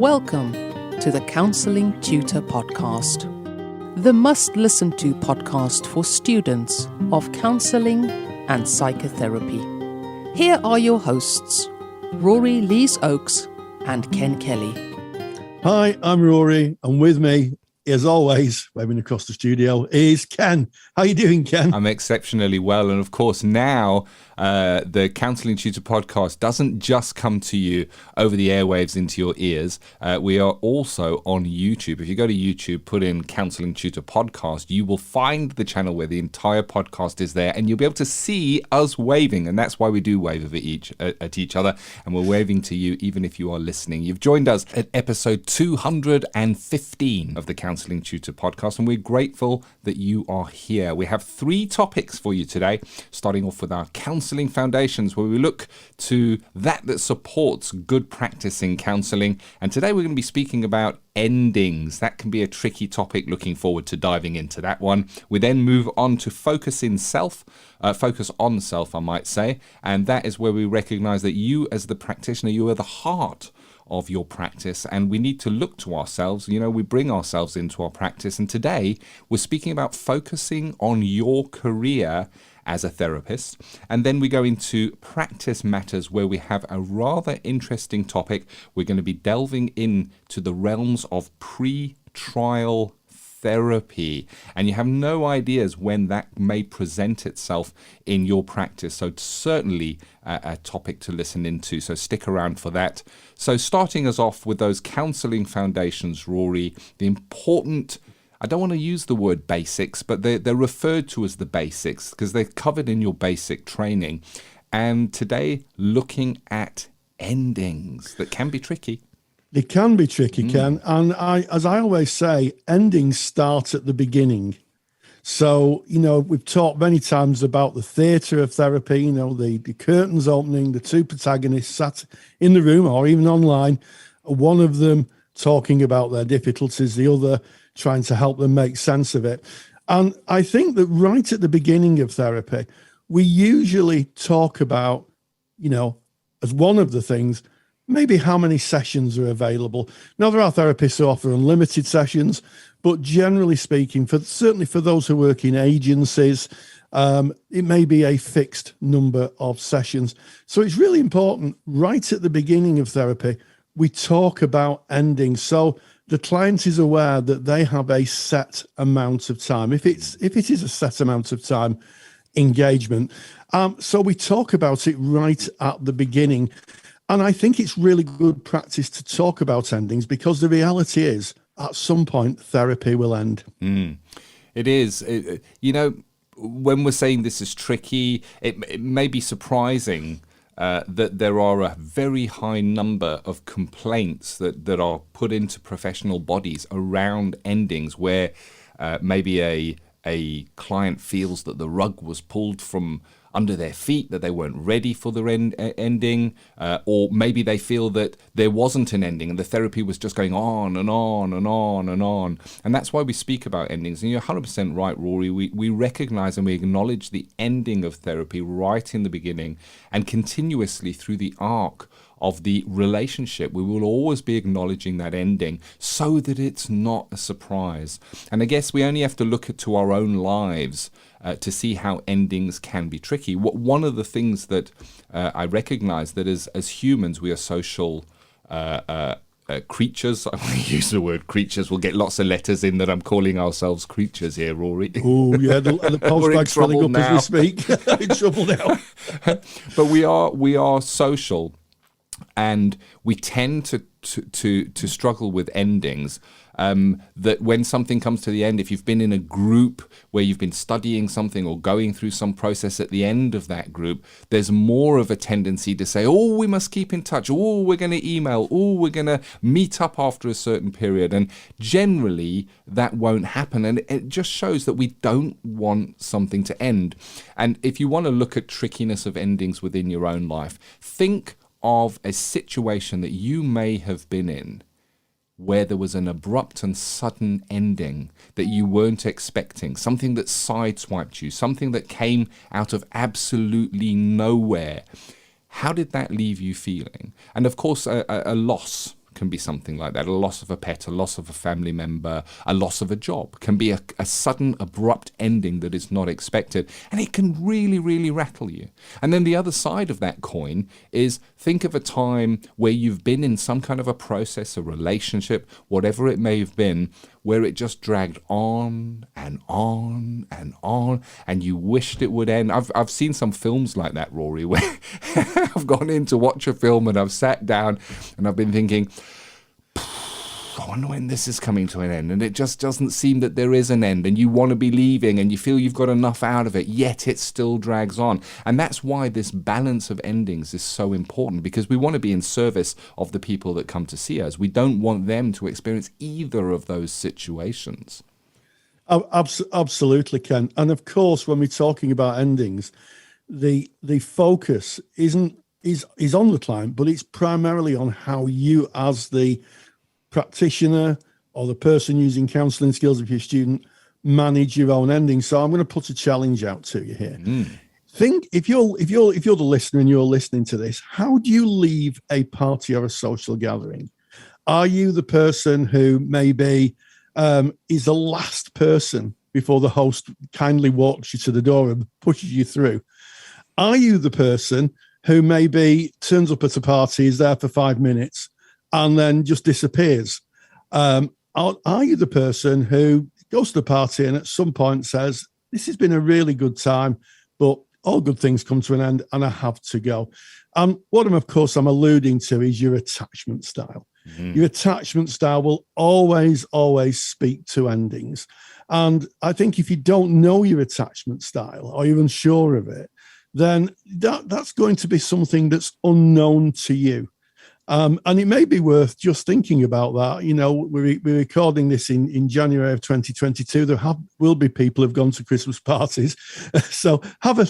Welcome to the Counselling Tutor Podcast, the must-listen-to podcast for students of counselling and psychotherapy. Here are your hosts, Rory Lees-Oakes and Ken Kelly. Hi, I'm Rory, and with me, as always, waving across the studio, is Ken. How are you doing, Ken? I'm exceptionally well, and of course now the Counselling Tutor Podcast doesn't just come to you over the airwaves into your ears. We are also on YouTube. If you go to YouTube, put in Counselling Tutor Podcast, you will find the channel where the entire podcast is there, and you'll be able to see us waving, and that's why we do wave at each other, and we're waving to you even if you are listening. You've joined us at episode 215 of the Counselling Tutor Podcast, and we're grateful that you are here. We have 3 topics for you today, starting off with our Counselling Foundations, where we look to that supports good practice in counselling. And today we're going to be speaking about endings. That can be a tricky topic. Looking forward to diving into that one. We then move on to focus on self, I might say. And that is where we recognize that you as the practitioner, you are the heart of your practice, and we need to look to ourselves. You know, we bring ourselves into our practice, and today we're speaking about focusing on your career as a therapist. And then we go into practice matters, where we have a rather interesting topic. We're going to be delving into the realms of pre-trial therapy, and you have no ideas when that may present itself in your practice. So it's certainly a topic to listen into, so stick around for that. So starting us off with those counselling foundations, Rory, the important, I don't want to use the word basics, but they're referred to as the basics because they're covered in your basic training. And today, looking at endings that can be tricky. They can be tricky, Ken. And as I always say, endings start at the beginning. So, you know, we've talked many times about the theatre of therapy, you know, the curtains opening, the 2 protagonists sat in the room or even online, one of them talking about their difficulties, the other trying to help them make sense of it. And I think that right at the beginning of therapy, we usually talk about, you know, as one of the things, maybe how many sessions are available. Now, there are therapists who offer unlimited sessions, but generally speaking, certainly for those who work in agencies, it may be a fixed number of sessions. So it's really important right at the beginning of therapy, we talk about endings. So the client is aware that they have a set amount of time. If it is a set amount of time engagement. So we talk about it right at the beginning. And I think it's really good practice to talk about endings, because the reality is at some point therapy will end. It is. You know, when we're saying this is tricky, it may be surprising that there are a very high number of complaints that are put into professional bodies around endings, where maybe a client feels that the rug was pulled from under their feet, that they weren't ready for the ending, or maybe they feel that there wasn't an ending and the therapy was just going on and on and on and on. And that's why we speak about endings. And you're 100% right, Rory. We recognize and we acknowledge the ending of therapy right in the beginning, and continuously through the arc of the relationship, we will always be acknowledging that ending so that it's not a surprise. And I guess we only have to look to our own lives to see how endings can be tricky. One of the things that I recognize, that as humans, we are social creatures. I want to use the word creatures. We'll get lots of letters in that I'm calling ourselves creatures here, Rory. Oh, yeah, the postbag's filling up now as we speak. In trouble now. But we are social. And we tend to struggle with endings. That when something comes to the end, if you've been in a group where you've been studying something or going through some process, at the end of that group, there's more of a tendency to say, oh, we must keep in touch. Oh, we're going to email. Oh, we're going to meet up after a certain period. And generally, that won't happen. And it just shows that we don't want something to end. And if you want to look at trickiness of endings within your own life, think of a situation that you may have been in where there was an abrupt and sudden ending that you weren't expecting, something that sideswiped you, something that came out of absolutely nowhere. How did that leave you feeling? And of course, a loss can be something like that. A loss of a pet, a loss of a family member, a loss of a job can be a sudden, abrupt ending that is not expected. And it can really, really rattle you. And then the other side of that coin is, think of a time where you've been in some kind of a process, a relationship, whatever it may have been, where it just dragged on and on and on, and you wished it would end. I've seen some films like that, Rory, where I've gone in to watch a film and I've sat down and I've been thinking, I wonder when this is coming to an end, and it just doesn't seem that there is an end, and you want to be leaving and you feel you've got enough out of it, yet it still drags on. And that's why this balance of endings is so important, because we want to be in service of the people that come to see us. We don't want them to experience either of those situations. Oh, absolutely, Ken. And of course, when we're talking about endings, the focus is on the client, but it's primarily on how you, as the practitioner or the person using counselling skills of your student, manage your own ending. So I'm going to put a challenge out to you here. Think, if you're the listener and you're listening to this, how do you leave a party or a social gathering? Are you the person who maybe is the last person before the host kindly walks you to the door and pushes you through? Are you the person who maybe turns up at a party, is there for 5 minutes, and then just disappears? Are you the person who goes to the party and at some point says, this has been a really good time, but all good things come to an end and I have to go? What I'm alluding to is your attachment style. Your attachment style will always speak to endings. And I think if you don't know your attachment style or you're unsure of it, then that's going to be something that's unknown to you. And it may be worth just thinking about that. You know, we're recording this in January of 2022. There will be people who've gone to Christmas parties. So have a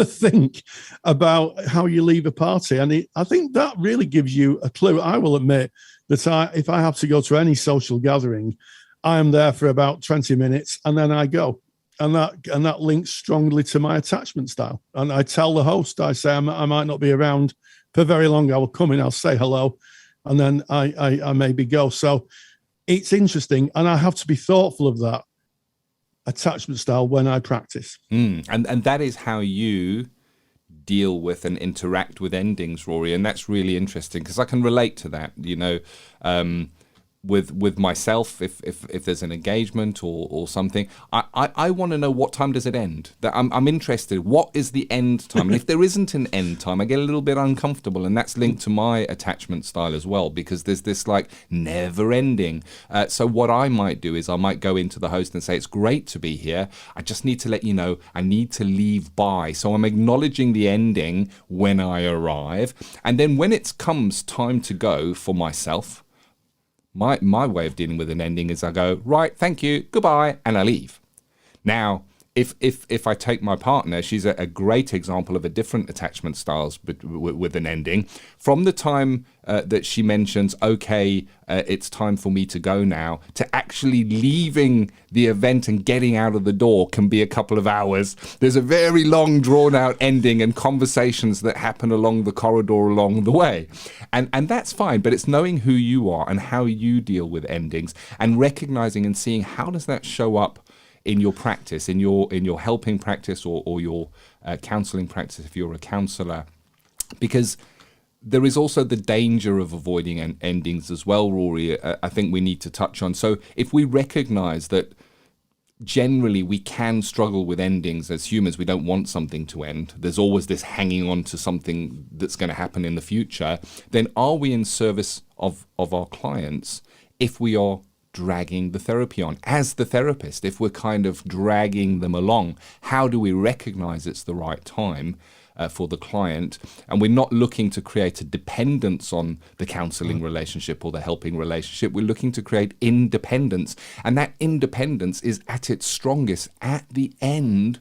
think about how you leave a party. And I think that really gives you a clue. I will admit that if I have to go to any social gathering, I am there for about 20 minutes and then I go. And that links strongly to my attachment style. And I tell the host, I say, I might not be around for very long. I will come in, I'll say hello, and then I maybe go. So it's interesting, and I have to be thoughtful of that attachment style when I practice. And that is how you deal with and interact with endings, Rory, and that's really interesting because I can relate to that. You know, with myself, if there's an engagement or something, I want to know, what time does it end? That I'm interested. What is the end time? And if there isn't an end time, I get a little bit uncomfortable, and that's linked to my attachment style as well, because there's this like never ending. So what I might do is I might go into the host and say, it's great to be here. I just need to let you know I need to leave by. So I'm acknowledging the ending when I arrive, and then when it comes time to go for myself, my way of dealing with an ending is I go, right, thank you, goodbye, and I leave. Now, if I take my partner, she's a great example of a different attachment styles with an ending. From the time that she mentions, okay, it's time for me to go now, to actually leaving the event and getting out of the door can be a couple of hours. There's a very long, drawn-out ending and conversations that happen along the corridor along the way. And that's fine, but it's knowing who you are and how you deal with endings and recognizing and seeing how does that show up in your practice, in your helping practice or your counselling practice if you're a counsellor. Because there is also the danger of avoiding endings as well, Rory, I think we need to touch on. So if we recognise that generally we can struggle with endings as humans, we don't want something to end, there's always this hanging on to something that's going to happen in the future, then are we in service of our clients if we are dragging the therapy on? As the therapist, if we're kind of dragging them along, how do we recognize it's the right time for the client? And we're not looking to create a dependence on the counseling relationship or the helping relationship. We're looking to create independence. And that independence is at its strongest at the end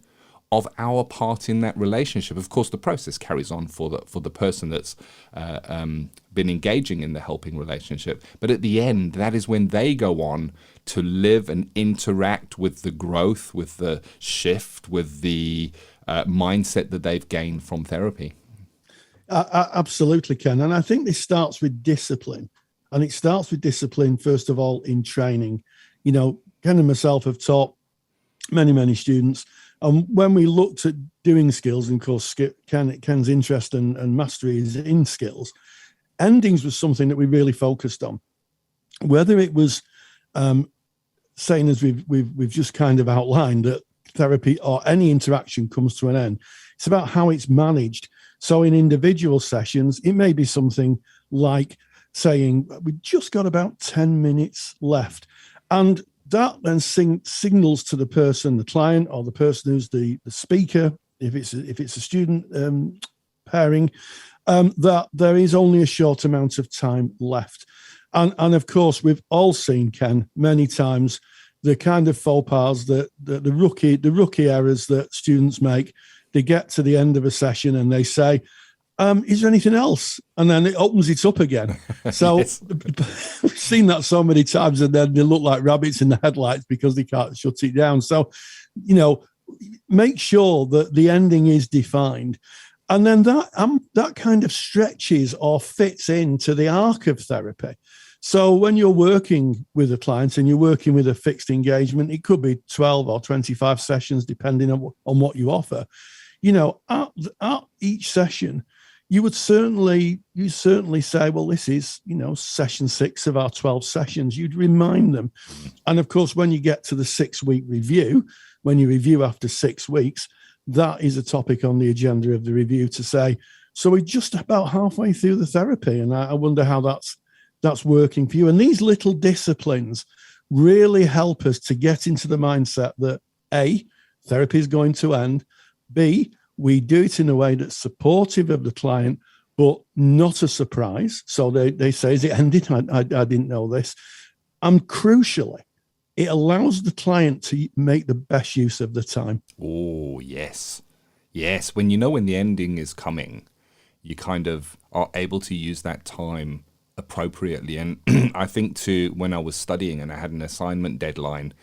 of our part in that relationship. Of course, the process carries on for the person that's been engaging in the helping relationship. But at the end, that is when they go on to live and interact with the growth, with the shift, with the mindset that they've gained from therapy. Absolutely, Ken. And I think this starts with discipline. And it starts with discipline, first of all, in training. You know, Ken and myself have taught many students. And when we looked at doing skills, and of course, Ken's interest and mastery is in skills, endings was something that we really focused on. Whether it was saying, as we've just kind of outlined, that therapy or any interaction comes to an end, it's about how it's managed. So in individual sessions, it may be something like saying, we've just got about 10 minutes left. And that then signals to the person, the client, or the person who's the speaker, if it's a student pairing, that there is only a short amount of time left. And of course, we've all seen, Ken, many times, the kind of faux pas, the rookie errors that students make. They get to the end of a session and they say, is there anything else? And then it opens it up again. So we've seen that so many times, and then they look like rabbits in the headlights because they can't shut it down. So, you know, make sure that the ending is defined. And then that kind of stretches or fits into the arc of therapy. So when you're working with a client and you're working with a fixed engagement, it could be 12 or 25 sessions, depending on what you offer. You know, at each session, you certainly say, well, this is, you know, session 6 of our 12 sessions. You'd remind them. And of course, when you get to the 6-week review, when you review after 6 weeks, that is a topic on the agenda of the review to say, so we're just about halfway through the therapy. And I wonder how that's working for you. And these little disciplines really help us to get into the mindset that A, therapy is going to end. B, we do it in a way that's supportive of the client, but not a surprise. So they say, is it ended? I didn't know this. And crucially, it allows the client to make the best use of the time. Oh, yes. Yes, when you know when the ending is coming, you kind of are able to use that time appropriately. And I think when I was studying and I had an assignment deadline,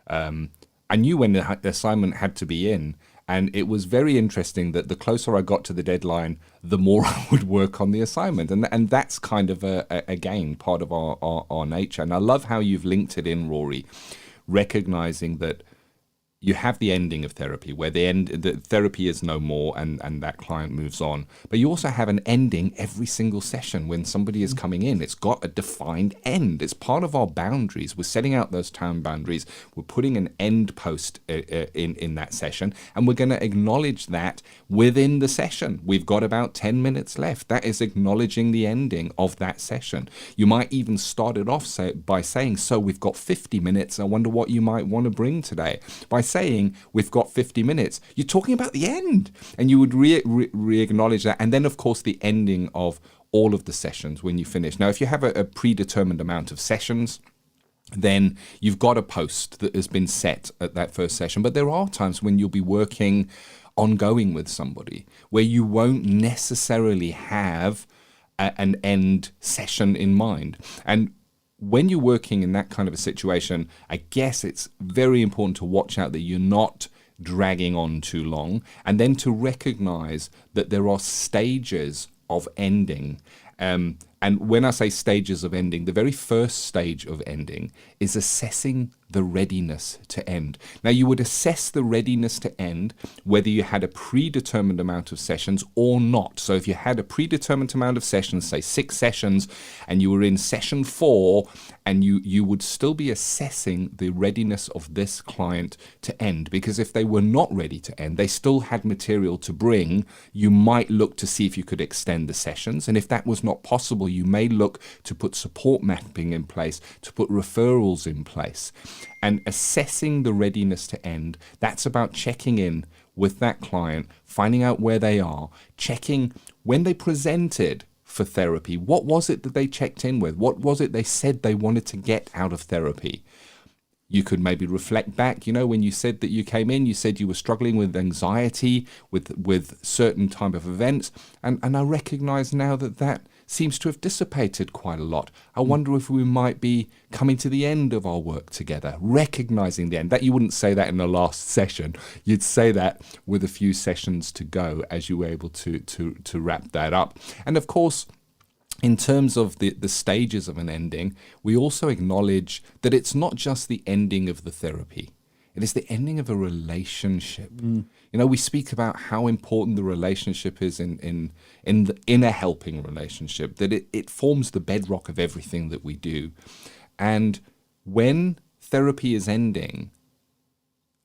I knew when the assignment had to be in. And it was very interesting that the closer I got to the deadline, the more I would work on the assignment. And that's kind of, again, part of our nature. And I love how you've linked it in, Rory, recognizing that you have the ending of therapy where the therapy is no more and that client moves on. But you also have an ending every single session when somebody is coming in. It's got a defined end. It's part of our boundaries. We're setting out those time boundaries. We're putting an end post in that session, and we're going to acknowledge that within the session. We've got about 10 minutes left. That is acknowledging the ending of that session. You might even start it off by saying, so we've got 50 minutes. I wonder what you might want to bring today. By saying we've got 50 minutes, you're talking about the end, and you would re-acknowledge that. And then of course the ending of all of the sessions when you finish. Now if you have a predetermined amount of sessions, then you've got a post that has been set at that first session. But there are times when you'll be working ongoing with somebody where you won't necessarily have an end session in mind. And when you're working in that kind of a situation, I guess it's very important to watch out that you're not dragging on too long, and then to recognize that there are stages of ending. And when I say stages of ending, the very first stage of ending is assessing the readiness to end. Now, you would assess the readiness to end whether you had a predetermined amount of sessions or not. So if you had a predetermined amount of sessions, say 6 sessions, and you were in session 4, and you would still be assessing the readiness of this client to end. Because if they were not ready to end, they still had material to bring, you might look to see if you could extend the sessions. And if that was not possible, you may look to put support mapping in place, to put referrals in place. And assessing the readiness to end, that's about checking in with that client, finding out where they are, checking when they presented for therapy, what was it that they checked in with? What was it they said they wanted to get out of therapy? You could maybe reflect back, when you said that you came in, you said you were struggling with anxiety, with certain type of events. And I recognize now that seems to have dissipated quite a lot. I wonder if we might be coming to the end of our work together, recognizing the end. That you wouldn't say that in the last session. You'd say that with a few sessions to go as you were able to wrap that up. And of course, in terms of the stages of an ending, we also acknowledge that it's not just the ending of the therapy. It is the ending of a relationship. We speak about how important the relationship is in a helping relationship, that it forms the bedrock of everything that we do. And when therapy is ending,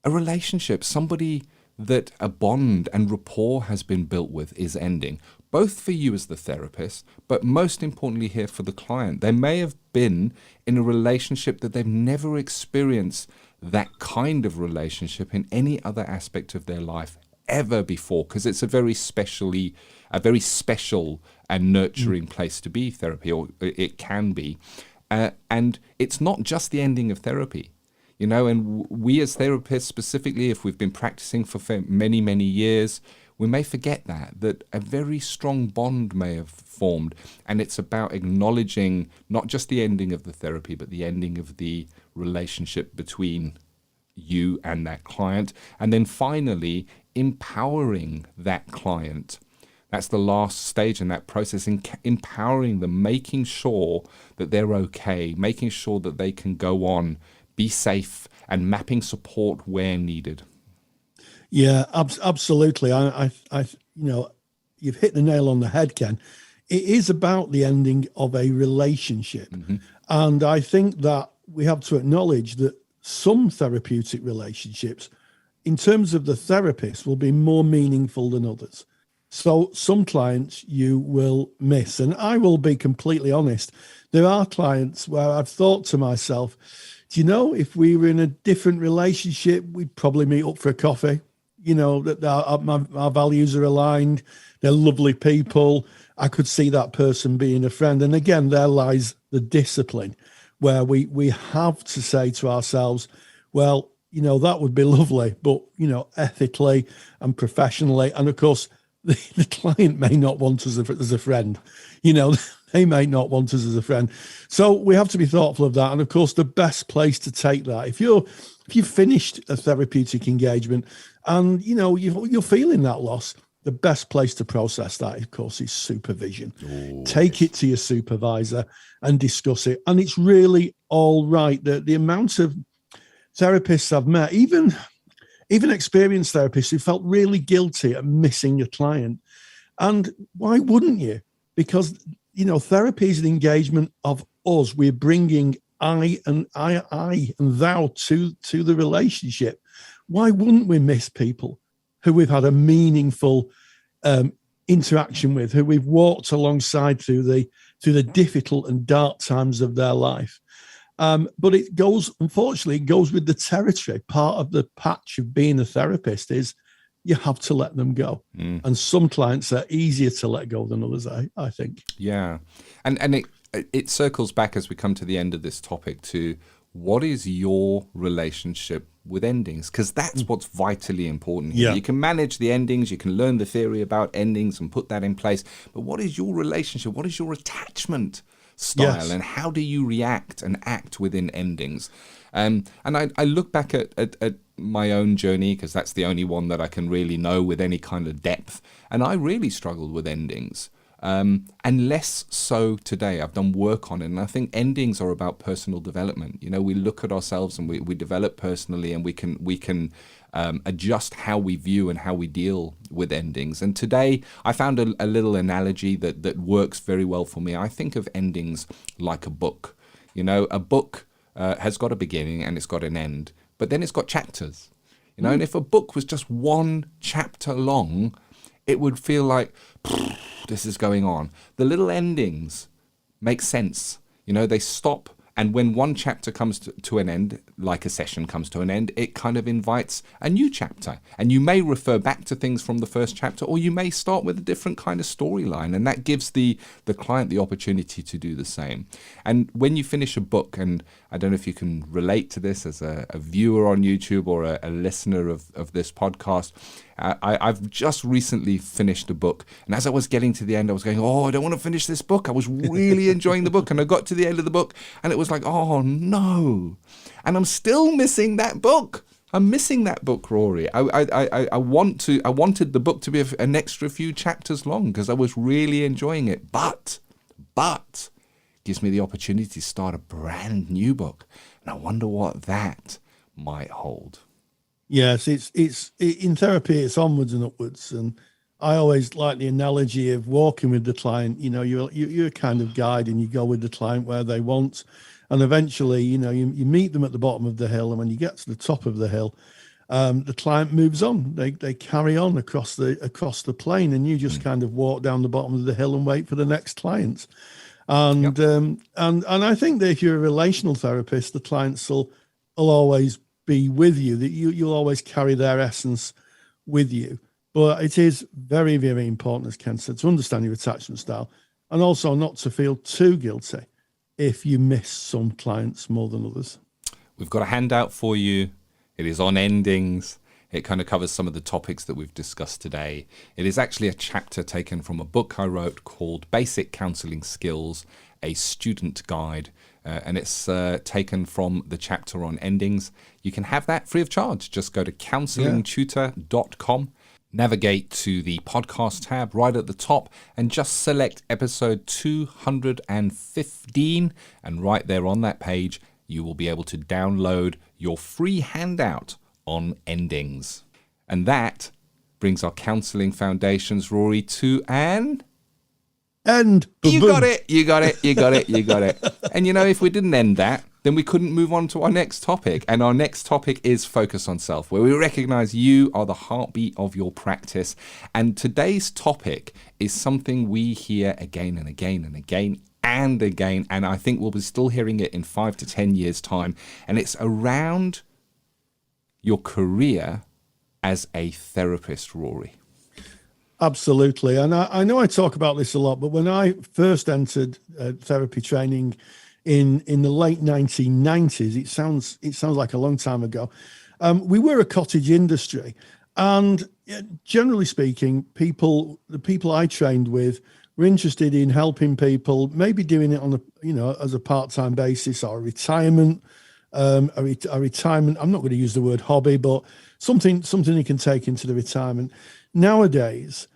a relationship, somebody that a bond and rapport has been built with is ending, both for you as the therapist, but most importantly here for the client. They may have been in a relationship that they've never experienced that kind of relationship in any other aspect of their life ever before, because it's a very special and nurturing place to be, therapy, or it can be. And it's not just the ending of therapy. And we as therapists specifically, if we've been practicing for many, many years, we may forget that a very strong bond may have formed. And it's about acknowledging not just the ending of the therapy, but the ending of the relationship between you and that client. And then finally, empowering that client. That's the last stage in that process, empowering them, making sure that they're okay, making sure that they can go on, be safe, and mapping support where needed. Yeah, absolutely. I you've hit the nail on the head, Ken. It is about the ending of a relationship. And I think that we have to acknowledge that some therapeutic relationships, in terms of the therapist, will be more meaningful than others. So some clients you will miss. And I will be completely honest. There are clients where I've thought to myself, do you know, if we were in a different relationship, we'd probably meet up for a coffee. That our values are aligned. They're lovely people. I could see that person being a friend. And again, there lies the discipline where we have to say to ourselves, well, that would be lovely, but, ethically and professionally. And of course, the client may not want us as a friend. They may not want us as a friend. So we have to be thoughtful of that. And of course, the best place to take that, if you've finished a therapeutic engagement and, you're feeling that loss, the best place to process that, of course, is supervision. Take it to your supervisor and discuss it. And it's really all right. The amount of therapists I've met, even experienced therapists who felt really guilty at missing a client. And why wouldn't you? Because, therapy is an engagement of us. We're bringing I and thou to the relationship. Why wouldn't we miss people who we've had a meaningful interaction with, who we've walked alongside through the difficult and dark times of their life? But unfortunately, it goes with the territory. Part of the patch of being a therapist is you have to let them go. And some clients are easier to let go than others, I think. Yeah. And it circles back as we come to the end of this topic to what is your relationship with endings? Because that's what's vitally important here. Yeah. You can manage the endings, you can learn the theory about endings and put that in place. But what is your relationship? What is your attachment style? Yes. And how do you react and act within endings? And I look back at my own journey, because that's the only one that I can really know with any kind of depth. And I really struggled with endings. And less so today. I've done work on it, and I think endings are about personal development. We look at ourselves and we develop personally, and we can adjust how we view and how we deal with endings. And today I found a little analogy that works very well for me. I think of endings like a book. A book has got a beginning and it's got an end, but then it's got chapters. And if a book was just one chapter long, it would feel like this is going on. The little endings make sense. They stop. And when one chapter comes to an end, like a session comes to an end, it kind of invites a new chapter. And you may refer back to things from the first chapter, or you may start with a different kind of storyline. And that gives the client the opportunity to do the same. And when you finish a book, and I don't know if you can relate to this as a viewer on YouTube or a listener of this podcast, I've just recently finished a book. And as I was getting to the end, I was going, I don't want to finish this book. I was really enjoying the book. And I got to the end of the book and it was like, oh no. And I'm still missing that book. I'm missing that book, Rory. I wanted the book to be an extra few chapters long because I was really enjoying it. But but gives me the opportunity to start a brand new book. And I wonder what that might hold. Yes, it's in therapy, it's onwards and upwards. And I always like the analogy of walking with the client. You know, you're a kind of guide, and you go with the client where they want. And eventually, you know, you meet them at the bottom of the hill. And when you get to the top of the hill, the client moves on. They carry on across the plane, and you just kind of walk down the bottom of the hill and wait for the next client. And and I think that if you're a relational therapist, the clients will always be with you. That you'll always carry their essence with you. But it is very, very important, as Ken said, to understand your attachment style, and also not to feel too guilty if you miss some clients more than others. We've got a handout for you. It is on endings. It kind of covers some of the topics that we've discussed today. It is actually a chapter taken from a book I wrote called Basic Counselling Skills, a Student Guide. And it's taken from the chapter on endings. You can have that free of charge. Just go to counsellingtutor.com, navigate to the podcast tab right at the top, and just select episode 215. And right there on that page, you will be able to download your free handout on endings. And that brings our Counselling Foundations, Rory, to an end. You got it. And you know, if we didn't end that, then we couldn't move on to our next topic. And our next topic is Focus on Self, where we recognize you are the heartbeat of your practice. And today's topic is something we hear again and again and again and again. And I think we'll be still hearing it in 5 to 10 years' time. And it's around your career as a therapist, Rory. Absolutely. And I know I talk about this a lot, but when I first entered therapy training in the late 1990s, it sounds like a long time ago, we were a cottage industry. And generally speaking, the people I trained with were interested in helping people, maybe doing it on as a part-time basis, or a retirement. A retirement. I'm not going to use the word hobby, but something you can take into the retirement. Nowadays,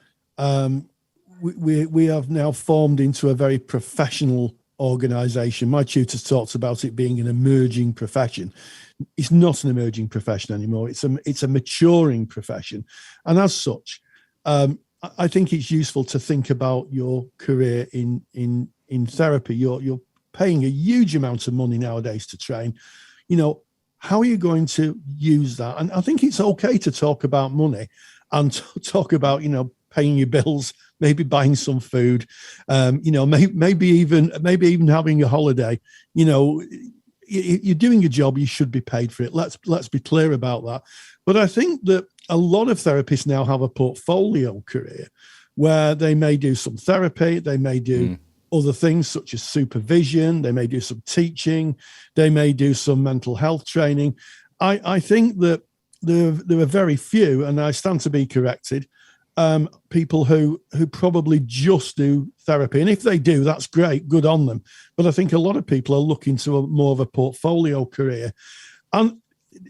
we have now formed into a very professional organization. My tutors talked about it being an emerging profession. It's not an emerging profession anymore. It's a maturing profession, and as such, I think it's useful to think about your career in therapy. You're paying a huge amount of money nowadays to train. You know, how are you going to use that? And I think it's okay to talk about money and talk about, paying your bills, maybe buying some food, maybe even having a holiday. You're doing a job, you should be paid for it. Let's be clear about that. But I think that a lot of therapists now have a portfolio career where they may do some therapy, they may do other things such as supervision, they may do some teaching, they may do some mental health training. I think that there are very few, and I stand to be corrected, people who probably just do therapy. And if they do, that's great, good on them. But I think a lot of people are looking to more of a portfolio career. And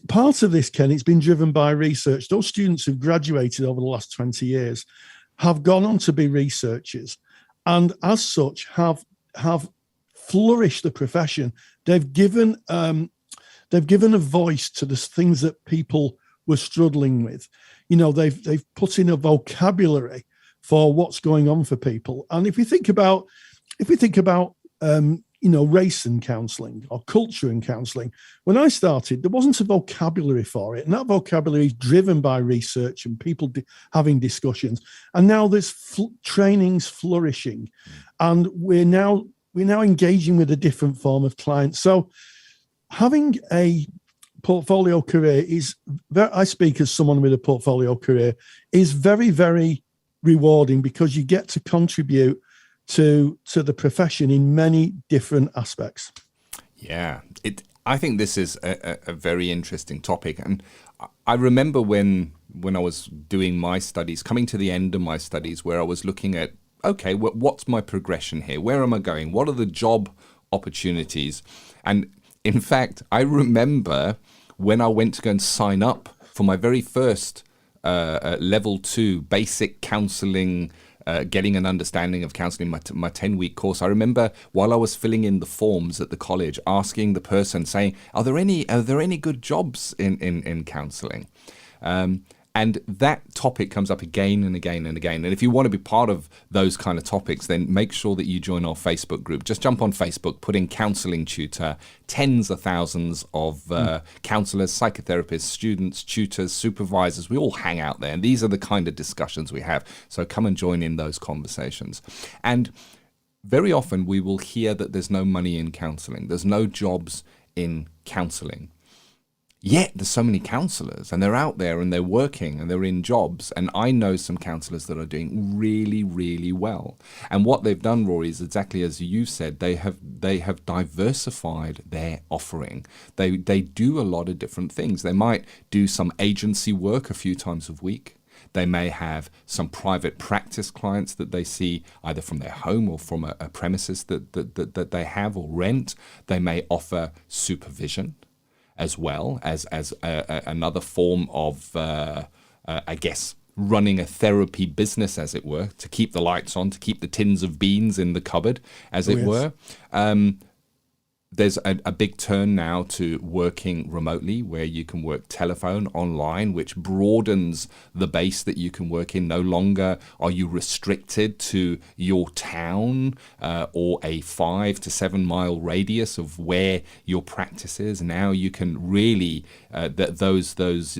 part of this, Ken, it's been driven by research. Those students who've graduated over the last 20 years have gone on to be researchers, and as such have flourished the profession. They've given a voice to the things that people were struggling with. They've put in a vocabulary for what's going on for people. And if we think about race and counselling or culture and counselling, when I started, there wasn't a vocabulary for it, and that vocabulary is driven by research and people having discussions. And now there's trainings flourishing, and we're now engaging with a different form of client. So having a portfolio career I speak as someone with a portfolio career, is very, very rewarding, because you get to contribute to the profession in many different aspects. Yeah, I think this is a very interesting topic. And I remember when I was doing my studies, coming to the end of my studies, where I was looking at, okay, what's my progression here? Where am I going? What are the job opportunities? And in fact, I remember when I went to go and sign up for my very first level 2 basic counselling getting an understanding of counselling, my 10-week course. I remember while I was filling in the forms at the college, asking the person, saying, "Are there any good jobs in counselling?" And that topic comes up again and again and again. And if you want to be part of those kind of topics, then make sure that you join our Facebook group. Just jump on Facebook, put in Counselling Tutor. Tens of thousands of counsellors, psychotherapists, students, tutors, supervisors. We all hang out there. And these are the kind of discussions we have. So come and join in those conversations. And very often we will hear that there's no money in counselling. There's no jobs in counselling. Yet there's so many counsellors, and they're out there and they're working and they're in jobs. And I know some counsellors that are doing really, really well. And what they've done, Rory, is exactly as you said. They have diversified their offering. They do a lot of different things. They might do some agency work a few times a week. They may have some private practice clients that they see either from their home or from a premises that they have or rent. They may offer supervision, as well as another form of, I guess, running a therapy business, as it were, to keep the lights on, to keep the tins of beans in the cupboard, as it were. There's a big turn now to working remotely, where you can work telephone, online, which broadens the base that you can work in. No longer are you restricted to your town or a 5 to 7 mile radius of where your practice is. Now you can really, those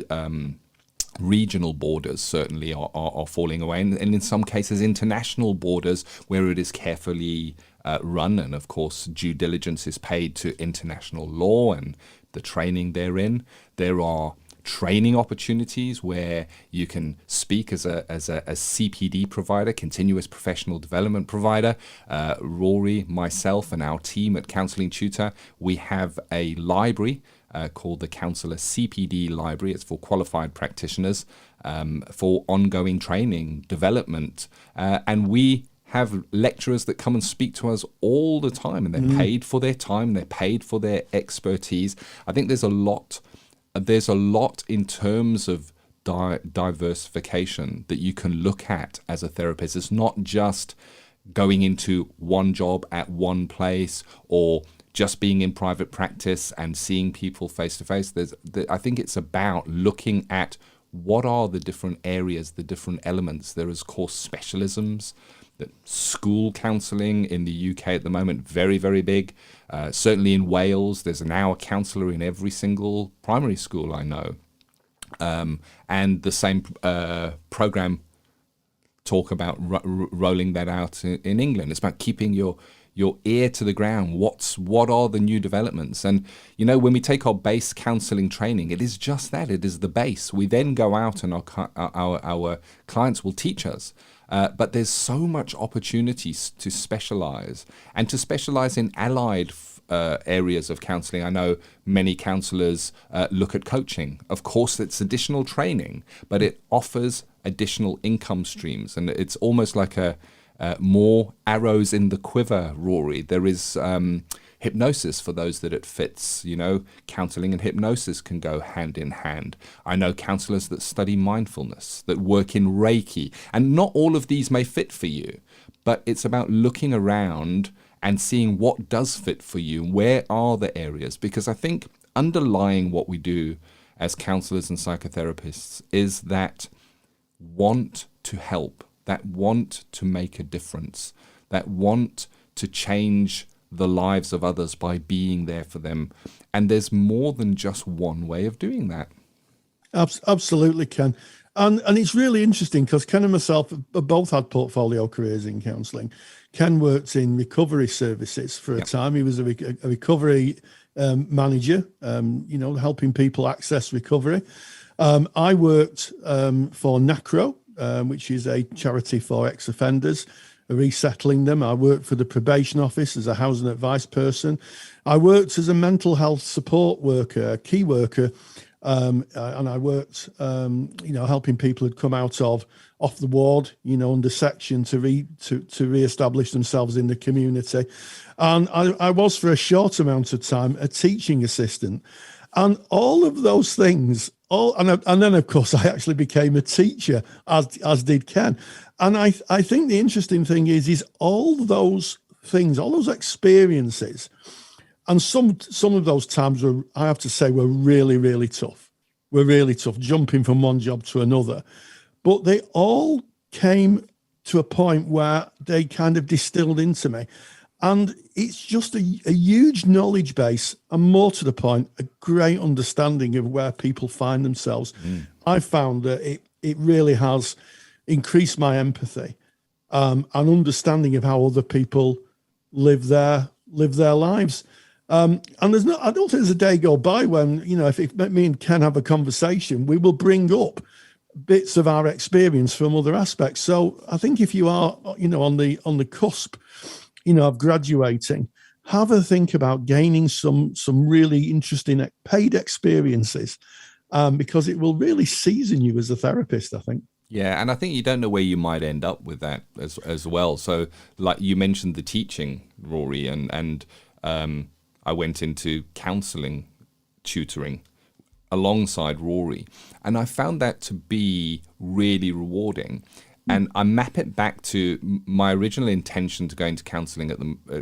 regional borders certainly are falling away, and in some cases international borders where it is carefully run, and of course due diligence is paid to international law and the training therein. There are training opportunities where you can speak as a CPD provider, continuous professional development provider. Rory, myself, and our team at Counselling Tutor, we have a library called the Counsellor CPD Library. It's for qualified practitioners for ongoing training, development, and we have lecturers that come and speak to us all the time, and they're paid for their time, they're paid for their expertise. I think there's a lot in terms of diversification that you can look at as a therapist. It's not just going into one job at one place or just being in private practice and seeing people face to face. I think it's about looking at what are the different areas, the different elements. There is course specialisms. School counselling in the UK at the moment, very, very big. Certainly in Wales, there's now a counsellor in every single primary school I know. And the same programme talk about rolling that out in England. It's about keeping your ear to the ground. What are the new developments? And, you know, when we take our base counselling training, it is just that. It is the base. We then go out and our clients will teach us. But there's so much opportunities to specialise and to specialise in allied areas of counselling. I know many counsellors look at coaching. Of course, it's additional training, but it offers additional income streams. And it's almost like more arrows in the quiver, Rory. There is hypnosis for those that it fits. You know, counselling and hypnosis can go hand in hand. I know counsellors that study mindfulness, that work in Reiki, and not all of these may fit for you, but it's about looking around and seeing what does fit for you. Where are the areas? Because I think underlying what we do as counsellors and psychotherapists is that want to help, that want to make a difference, that want to change the lives of others by being there for them. And there's more than just one way of doing that. Absolutely, Ken. And it's really interesting because Ken and myself have both had portfolio careers in counselling. Ken worked in recovery services for a time. He was a recovery manager, helping people access recovery. I worked for NACRO, which is a charity for ex-offenders, resettling them. I worked for the probation office as a housing advice person. I worked as a mental health support worker, a key worker, and I worked, helping people who'd come out off the ward, under section to re-establish themselves in the community. And I was, for a short amount of time, a teaching assistant. And all of those things and then of course I actually became a teacher, as did Ken. And I think the interesting thing is all those things, all those experiences, and some of those times were, I have to say, were really, really tough. Were really tough, jumping from one job to another. But they all came to a point where they kind of distilled into me. And it's just a huge knowledge base, and more to the point, a great understanding of where people find themselves. I found that it really has increased my empathy, and understanding of how other people live their lives. And I don't think there's a day go by when, if me and Ken have a conversation, we will bring up bits of our experience from other aspects. So I think if you are, on the cusp, of graduating, have a think about gaining some really interesting paid experiences, because it will really season you as a therapist, I think. Yeah, and I think you don't know where you might end up with that as well. So, like you mentioned, the teaching, Rory, and I went into counselling tutoring alongside Rory, and I found that to be really rewarding. And I map it back to my original intention to go into counselling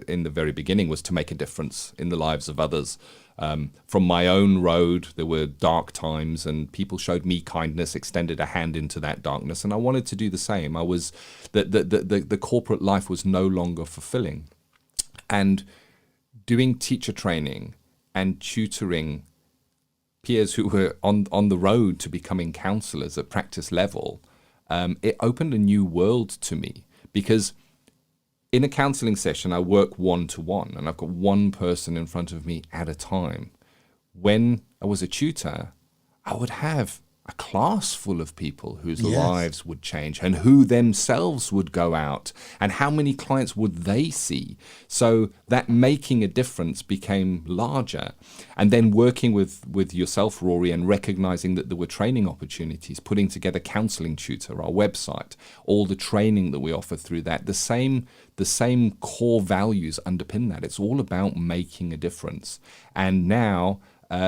in the very beginning was to make a difference in the lives of others. From my own road, there were dark times, and people showed me kindness, extended a hand into that darkness, and I wanted to do the same. I was the corporate life was no longer fulfilling, and doing teacher training and tutoring peers who were on the road to becoming counsellors at practice level. It opened a new world to me, because in a counselling session, I work one-to-one, and I've got one person in front of me at a time. When I was a tutor, I would have a class full of people whose lives would change, and who themselves would go out, and how many clients would they see. So that making a difference became larger. And then working with yourself, Rory, and recognizing that there were training opportunities, putting together Counselling Tutor, our website, all the training that we offer through that, the same core values underpin that. It's all about making a difference. And now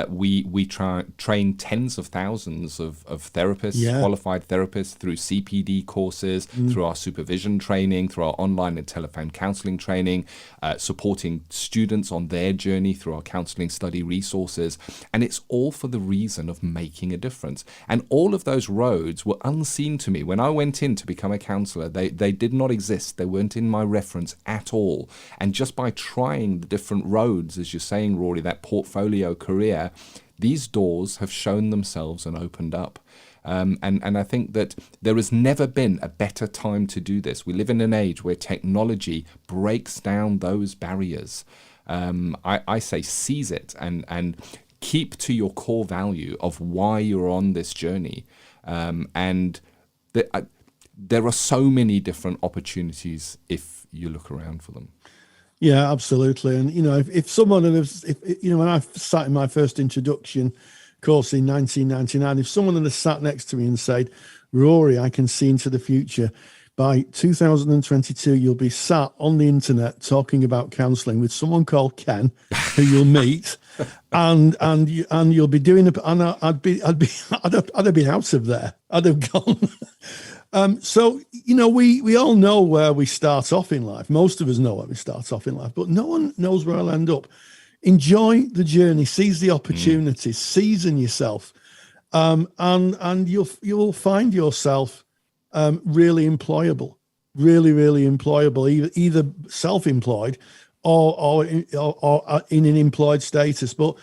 we train tens of thousands of therapists, qualified therapists, through CPD courses, through our supervision training, through our online and telephone counselling training, supporting students on their journey through our counselling study resources. And it's all for the reason of making a difference. And all of those roads were unseen to me. When I went in to become a counsellor, they did not exist. They weren't in my reference at all. And just by trying the different roads, as you're saying, Rory, that portfolio career, these doors have shown themselves and opened up. And I think that there has never been a better time to do this. We live in an age where technology breaks down those barriers. I say seize it and keep to your core value of why you're on this journey. And there are so many different opportunities if you look around for them. Yeah, absolutely. And, if someone, when I sat in my first introduction course in 1999, if someone had sat next to me and said, Rory, I can see into the future, by 2022, you'll be sat on the internet talking about counselling with someone called Ken, who you'll meet, and you'll be doing it. And I'd have been out of there. I'd have gone. So, we all know where we start off in life. Most of us know where we start off in life, but no one knows where I'll end up. Enjoy the journey, seize the opportunities, season yourself, and you'll find yourself really employable, really employable, either self-employed or in an employed status. But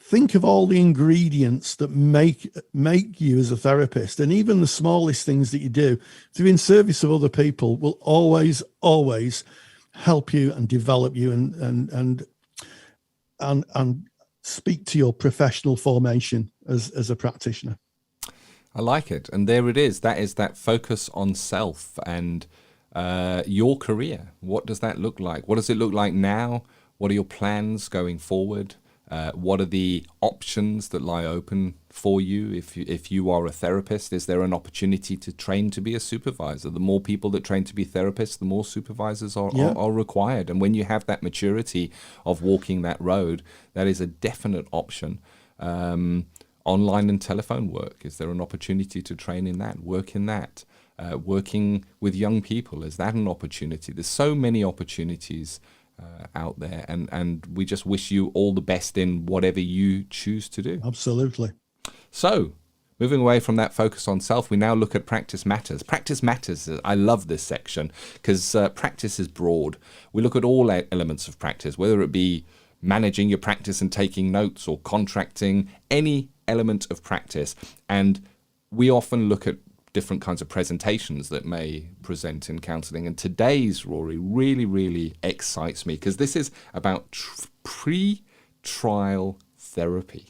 think of all the ingredients that make you as a therapist, and even the smallest things that you do to be in service of other people will always help you and develop you and speak to your professional formation as a practitioner. I like it. And there it is. That is that focus on self and your career. What does that look like? What does it look like now? What are your plans going forward? What are the options that lie open for you if you are a therapist? Is there an opportunity to train to be a supervisor? The more people that train to be therapists, the more supervisors are required. And when you have that maturity of walking that road, that is a definite option. online and telephone work? Is there an opportunity to train in that, work in that? Working with young people, is that an opportunity? There's so many opportunities out there, and we just wish you all the best in whatever you choose to do. Absolutely. So, moving away from that focus on self, we now look at practice matters. Practice matters. I love this section because practice is broad. We look at all elements of practice, whether it be managing your practice and taking notes or contracting, any element of practice. And we often look at different kinds of presentations that may present in counselling. And today's, Rory, really, really excites me because this is about pre-trial therapy.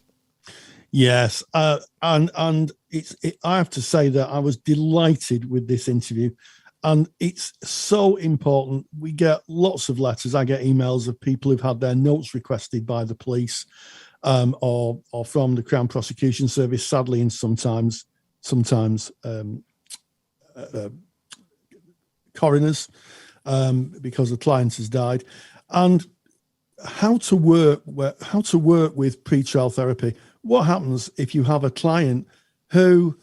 Yes, and I have to say that I was delighted with this interview, and it's so important. We get lots of letters. I get emails of people who've had their notes requested by the police, or from the Crown Prosecution Service, sadly, and sometimes coroners, because the client has died, and how to work with pre-trial therapy. What happens if you have a client who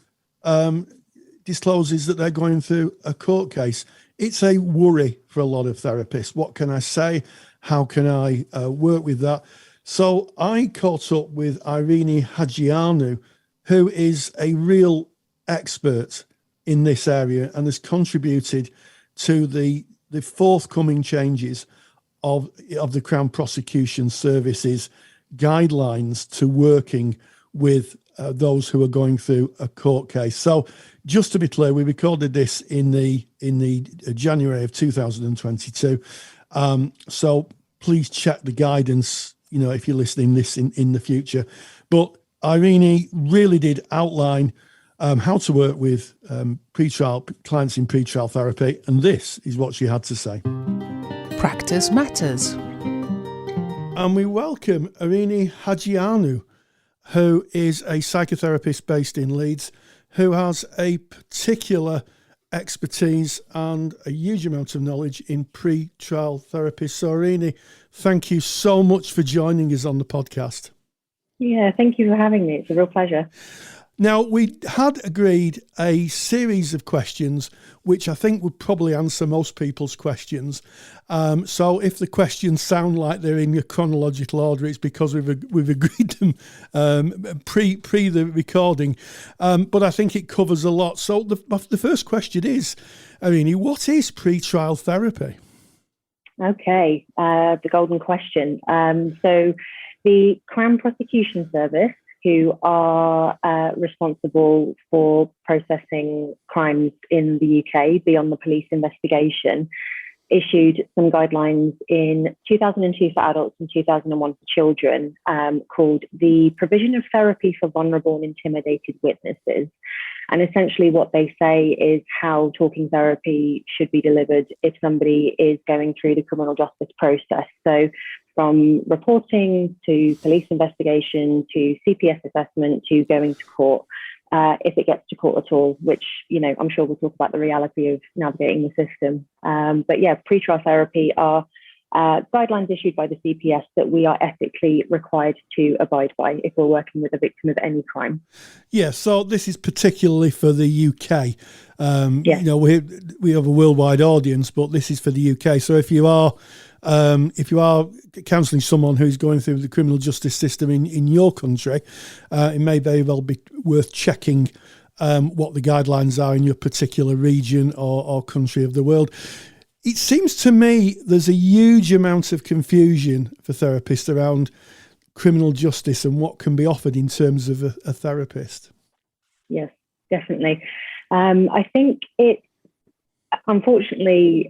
discloses that they're going through a court case? It's a worry for a lot of therapists. What can I say? How can I work with that? So I caught up with Erene Hadjiioannou, who is a real expert in this area and has contributed to the forthcoming changes of the Crown Prosecution Service's guidelines to working with those who are going through a court case. So just to be clear, we recorded this in the January of 2022. So please check the guidance, if you're listening this in the future. But Erene really did outline how to work with pre-trial clients in pre-trial therapy, and this is what she had to say. Practice matters. And we welcome Erene Hadjiioannou, who is a psychotherapist based in Leeds, who has a particular expertise and a huge amount of knowledge in pre-trial therapy. So Erene, thank you so much for joining us on the podcast. Yeah, thank you for having me. It's a real pleasure. Now, we had agreed a series of questions, which I think would probably answer most people's questions. So if the questions sound like they're in your chronological order, it's because we've agreed them pre the recording. But I think it covers a lot. So the first question is, Erene, what is pre-trial therapy? Okay, the golden question. So the Crown Prosecution Service, who are responsible for processing crimes in the UK beyond the police investigation, issued some guidelines in 2002 for adults and 2001 for children, called the Provision of Therapy for Vulnerable and Intimidated Witnesses. And essentially what they say is how talking therapy should be delivered if somebody is going through the criminal justice process. So from reporting to police investigation to CPS assessment to going to court, if it gets to court at all, which, I'm sure we'll talk about the reality of navigating the system. But yeah, pre-trial therapy are guidelines issued by the CPS that we are ethically required to abide by if we're working with a victim of any crime. Yeah, so this is particularly for the UK. Yes. We have a worldwide audience, but this is for the UK. So if you are counselling someone who's going through the criminal justice system in your country, it may very well be worth checking what the guidelines are in your particular region or country of the world. It seems to me there's a huge amount of confusion for therapists around criminal justice and what can be offered in terms of a therapist. Yes, definitely. I think it's unfortunately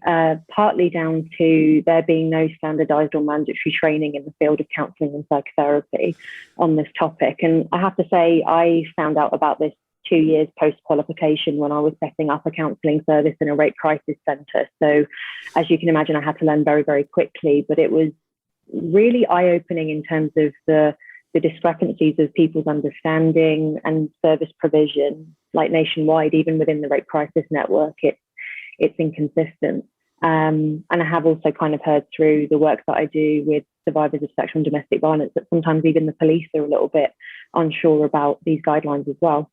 partly down to there being no standardised or mandatory training in the field of counselling and psychotherapy on this topic. And I have to say, I found out about this 2 years post-qualification when I was setting up a counselling service in a rape crisis centre. So as you can imagine, I had to learn very, very quickly, but it was really eye-opening in terms of the discrepancies of people's understanding and service provision, like nationwide, even within the rape crisis network, it's inconsistent. And I have also kind of heard through the work that I do with survivors of sexual and domestic violence that sometimes even the police are a little bit unsure about these guidelines as well.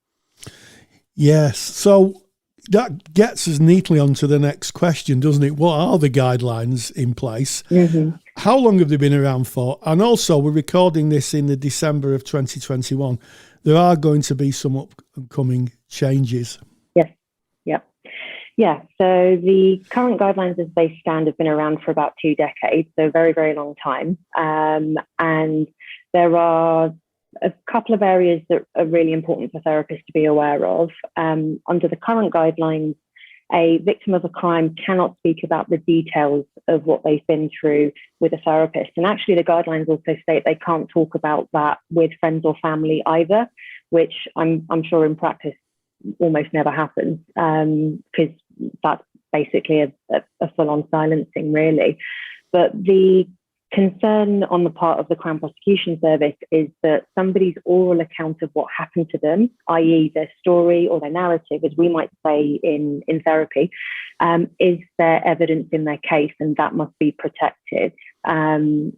Yes. So that gets us neatly onto the next question, doesn't it? What are the guidelines in place? Mm-hmm. How long have they been around for? And also, we're recording this in the December of 2021. There are going to be some upcoming changes. Yes. Yep. Yeah. So the current guidelines as they stand have been around for about 2 decades, so a very, very long time. And there are a couple of areas that are really important for therapists to be aware of. Under the current guidelines, a victim of a crime cannot speak about the details of what they've been through with a therapist. And actually, the guidelines also state they can't talk about that with friends or family either, which I'm sure in practice almost never happens, because that's basically a full-on silencing, really. But the concern on the part of the Crown Prosecution Service is that somebody's oral account of what happened to them, i.e. their story or their narrative, as we might say in therapy, is their evidence in their case, and that must be protected. And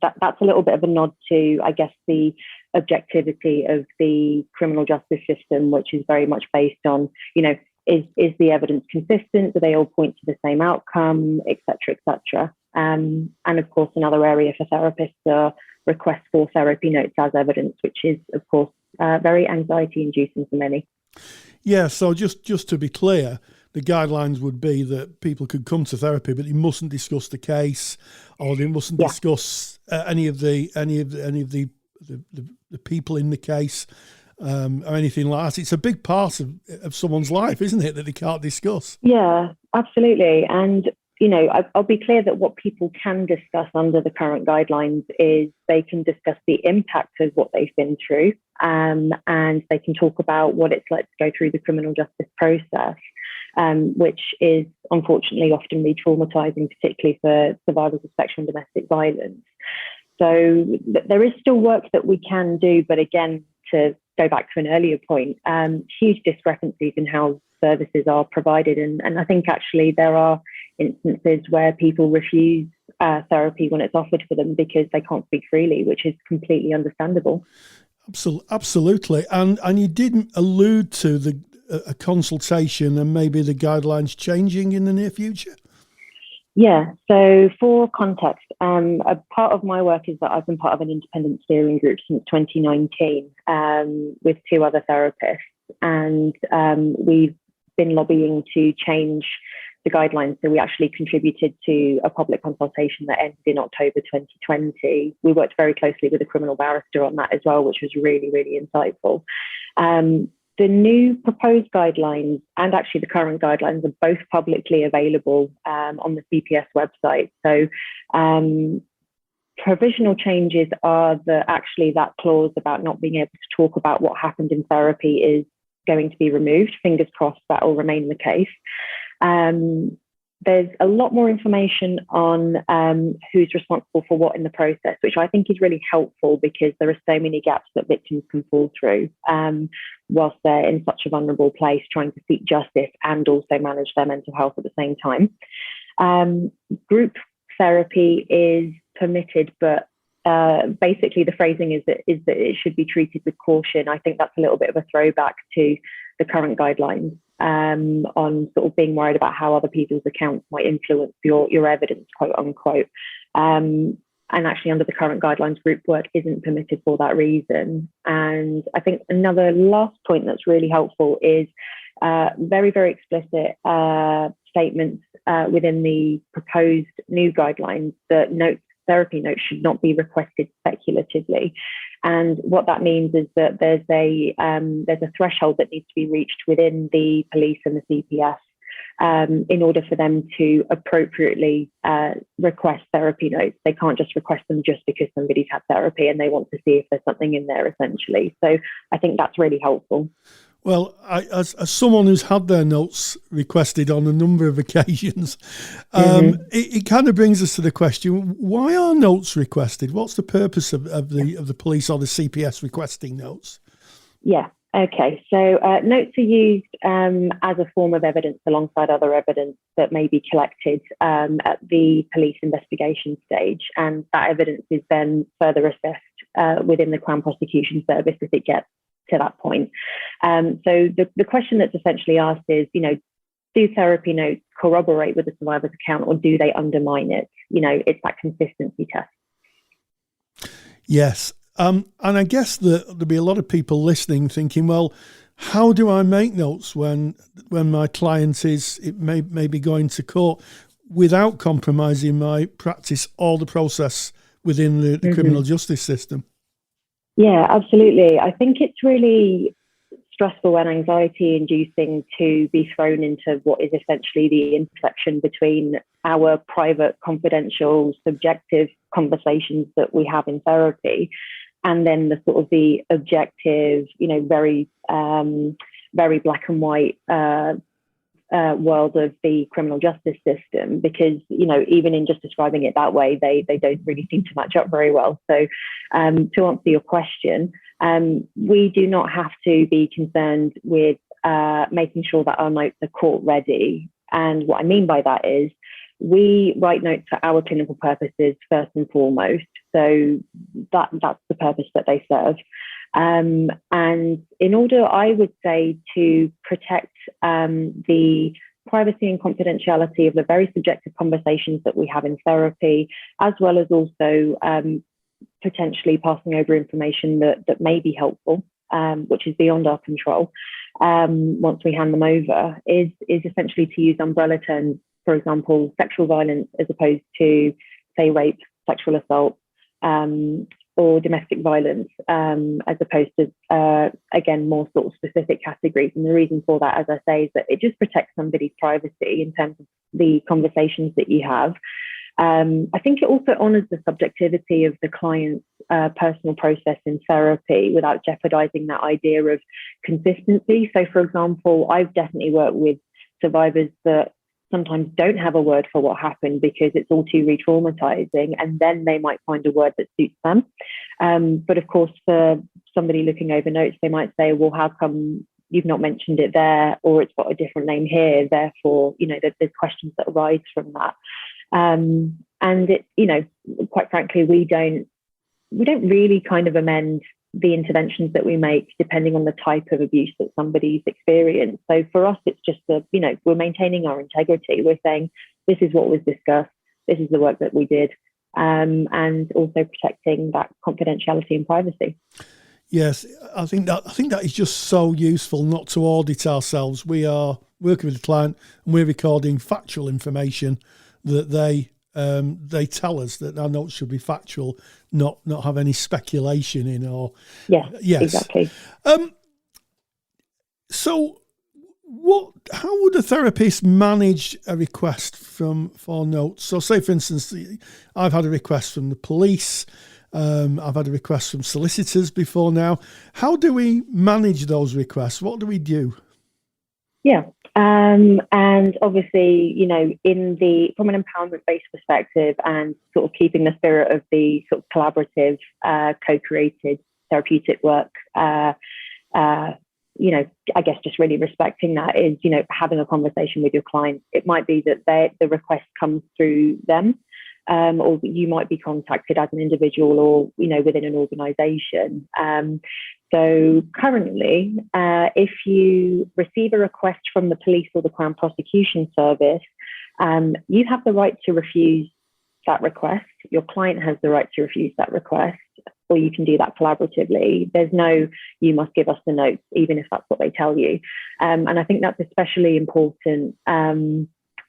that's a little bit of a nod to, I guess, the objectivity of the criminal justice system, which is very much based on, is the evidence consistent? Do they all point to the same outcome, et cetera, et cetera? And of course, another area for therapists are requests for therapy notes as evidence, which is, of course, very anxiety-inducing for many. Yeah, so just to be clear, the guidelines would be that people could come to therapy, but they mustn't discuss the case, or they mustn't discuss any of the people in the case, or anything like that. It's a big part of someone's life, isn't it, that they can't discuss? Yeah, absolutely. And I'll be clear that what people can discuss under the current guidelines is they can discuss the impact of what they've been through, and they can talk about what it's like to go through the criminal justice process, which is unfortunately often re-traumatizing, particularly for survivors of sexual and domestic violence. So there is still work that we can do, but again, to go back to an earlier point, huge discrepancies in how services are provided. And I think actually there are instances where people refuse therapy when it's offered for them because they can't speak freely, which is completely understandable. Absolutely. And you didn't allude to a consultation and maybe the guidelines changing in the near future? Yeah, so for context, a part of my work is that I've been part of an independent steering group since 2019 with 2 other therapists, and we've been lobbying to change the guidelines. So we actually contributed to a public consultation that ended in October 2020. We worked very closely with a criminal barrister on that as well, which was really, really insightful. The new proposed guidelines and actually the current guidelines are both publicly available on the CPS website. So provisional changes are that clause about not being able to talk about what happened in therapy is going to be removed. Fingers crossed that will remain the case. There's a lot more information on who's responsible for what in the process, which I think is really helpful because there are so many gaps that victims can fall through whilst they're in such a vulnerable place trying to seek justice and also manage their mental health at the same time. Group therapy is permitted, but basically the phrasing is that it should be treated with caution. I think that's a little bit of a throwback to the current guidelines on sort of being worried about how other people's accounts might influence your evidence, quote unquote. And actually under the current guidelines, group work isn't permitted for that reason. And I think another last point that's really helpful is very, very explicit statements within the proposed new guidelines that therapy notes should not be requested speculatively. And what that means is that there's a threshold that needs to be reached within the police and the CPS in order for them to appropriately request therapy notes. They can't just request them just because somebody's had therapy and they want to see if there's something in there, essentially. So I think that's really helpful. Well, as someone who's had their notes requested on a number of occasions, it kind of brings us to the question: why are notes requested? What's the purpose of the police or the CPS requesting notes? Yeah, Okay, so notes are used as a form of evidence alongside other evidence that may be collected at the police investigation stage, and that evidence is then further assessed within the Crown Prosecution Service if it gets to that point. So the question that's essentially asked is, do therapy notes corroborate with the survivor's account, or do they undermine it? It's that consistency test. Yes. And I guess there'll be a lot of people listening thinking, well, how do I make notes when my client may be going to court without compromising my practice or the process within the criminal justice system? Yeah, absolutely. I think it's really stressful and anxiety inducing to be thrown into what is essentially the intersection between our private, confidential, subjective conversations that we have in therapy, and then the sort of the objective, very black and white world of the criminal justice system, because, even in just describing it that way, they don't really seem to match up very well. So to answer your question, we do not have to be concerned with making sure that our notes are court ready. And what I mean by that is we write notes for our clinical purposes first and foremost. So that's the purpose that they serve. And in order, I would say, to protect the privacy and confidentiality of the very subjective conversations that we have in therapy, as well as also potentially passing over information that may be helpful, which is beyond our control, once we hand them over, is essentially to use umbrella terms. For example, sexual violence as opposed to, say, rape, sexual assault, or domestic violence, as opposed to, again, more sort of specific categories. And the reason for that, as I say, is that it just protects somebody's privacy in terms of the conversations that you have. I think it also honours the subjectivity of the client's personal process in therapy without jeopardising that idea of consistency. So, for example, I've definitely worked with survivors that sometimes don't have a word for what happened because it's all too re-traumatizing, and then they might find a word that suits them. But of course, for somebody looking over notes, they might say, well, how come you've not mentioned it there, or it's got a different name here? Therefore, there's questions that arise from that. And it, quite frankly, we don't really kind of amend the interventions that we make depending on the type of abuse that somebody's experienced. So for us, it's just we're maintaining our integrity. We're saying this is what was discussed, this is the work that we did, and also protecting that confidentiality and privacy. Yes, I think that is just so useful not to audit ourselves. We are working with the client and we're recording factual information that they tell us that our notes should be factual, not have any speculation in. Or yes, exactly. So, how would a therapist manage a request for notes? So, say for instance, I've had a request from the police. I've had a request from solicitors before now. How do we manage those requests? What do we do? Yeah. And obviously, from an empowerment-based perspective and sort of keeping the spirit of the sort of collaborative, co-created therapeutic work, I guess just really respecting that is, having a conversation with your client. It might be that the request comes through them, or you might be contacted as an individual or, within an organisation. So currently, if you receive a request from the police or the Crown Prosecution Service, you have the right to refuse that request. Your client has the right to refuse that request, or you can do that collaboratively. There's no, you must give us the notes, even if that's what they tell you. And I think that's especially important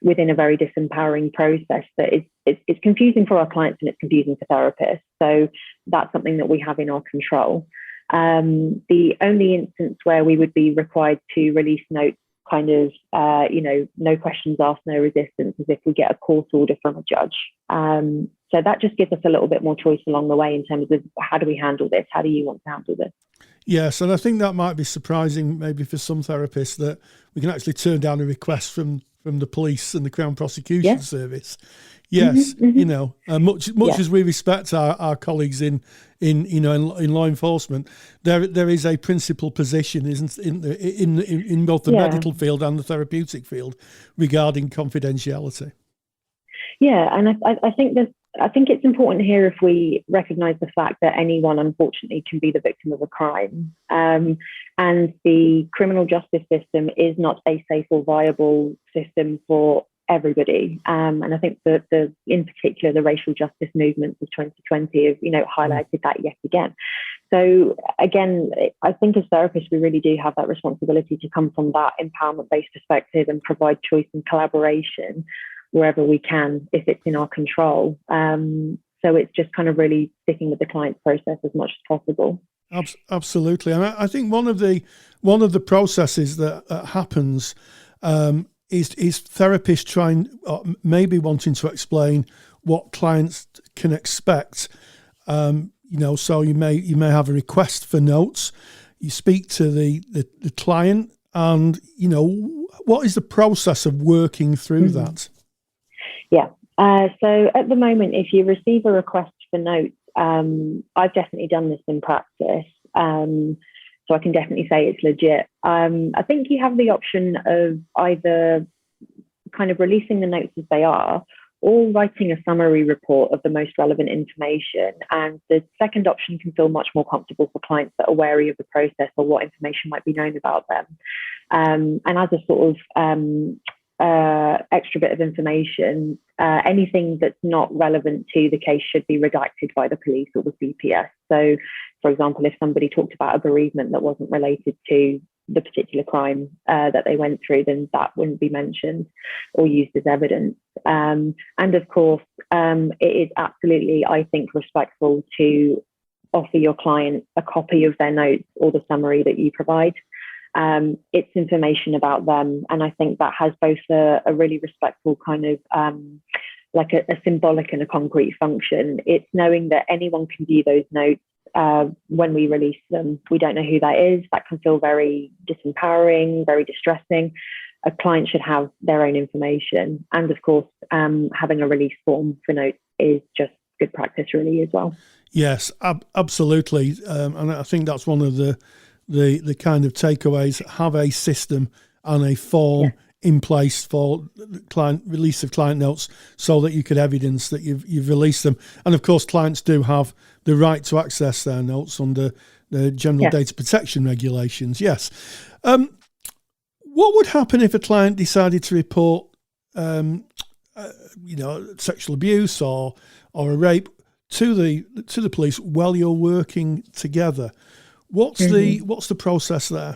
within a very disempowering process that it's confusing for our clients and it's confusing for therapists. So that's something that we have in our control. The only instance where we would be required to release notes kind of, no questions asked, no resistance, is if we get a court order from a judge. So that just gives us a little bit more choice along the way in terms of how do we handle this? How do you want to handle this? Yes, and I think that might be surprising maybe for some therapists that we can actually turn down a request from the police and the Crown Prosecution Service. Yes, much as we respect our colleagues in in law enforcement, there is a principal position, isn't in both the medical field and the therapeutic field regarding confidentiality. Yeah, and I think it's important here if we recognise the fact that anyone, unfortunately, can be the victim of a crime, and the criminal justice system is not a safe or viable system for everybody. And I think that in particular, the racial justice movements of 2020 have, highlighted that yet again. So again, I think as therapists, we really do have that responsibility to come from that empowerment-based perspective and provide choice and collaboration wherever we can, if it's in our control. So it's just kind of really sticking with the client's process as much as possible. Absolutely, and I think one of the processes that happens is therapists trying, maybe wanting to explain what clients can expect. So you may have a request for notes. You speak to the client, and what is the process of working through that? Yeah. So at the moment, if you receive a request for notes, I've definitely done this in practice. So I can definitely say it's legit. I think you have the option of either kind of releasing the notes as they are, or writing a summary report of the most relevant information. And the second option can feel much more comfortable for clients that are wary of the process or what information might be known about them. And as a sort of extra bit of information, anything that's not relevant to the case should be redacted by the police or the CPS. So, for example, if somebody talked about a bereavement that wasn't related to the particular crime that they went through, then that wouldn't be mentioned or used as evidence. And of course, it is absolutely, I think, respectful to offer your client a copy of their notes or the summary that you provide. It's information about them, and I think that has both a really respectful kind of like a symbolic and a concrete function. It's knowing that anyone can view those notes when we release them. We don't know who that is. That can feel very disempowering, very distressing. A client should have their own information, and of course, having a release form for notes is just good practice, really, as well. Yes, absolutely, and I think that's one of the kind of takeaways. Have a system and a form in place for client release of client notes, so that you could evidence that you've released them. And of course, clients do have the right to access their notes under the General Data Protection Regulations. Yes. What would happen if a client decided to report, sexual abuse or a rape to the police while you're working together? What's the process there?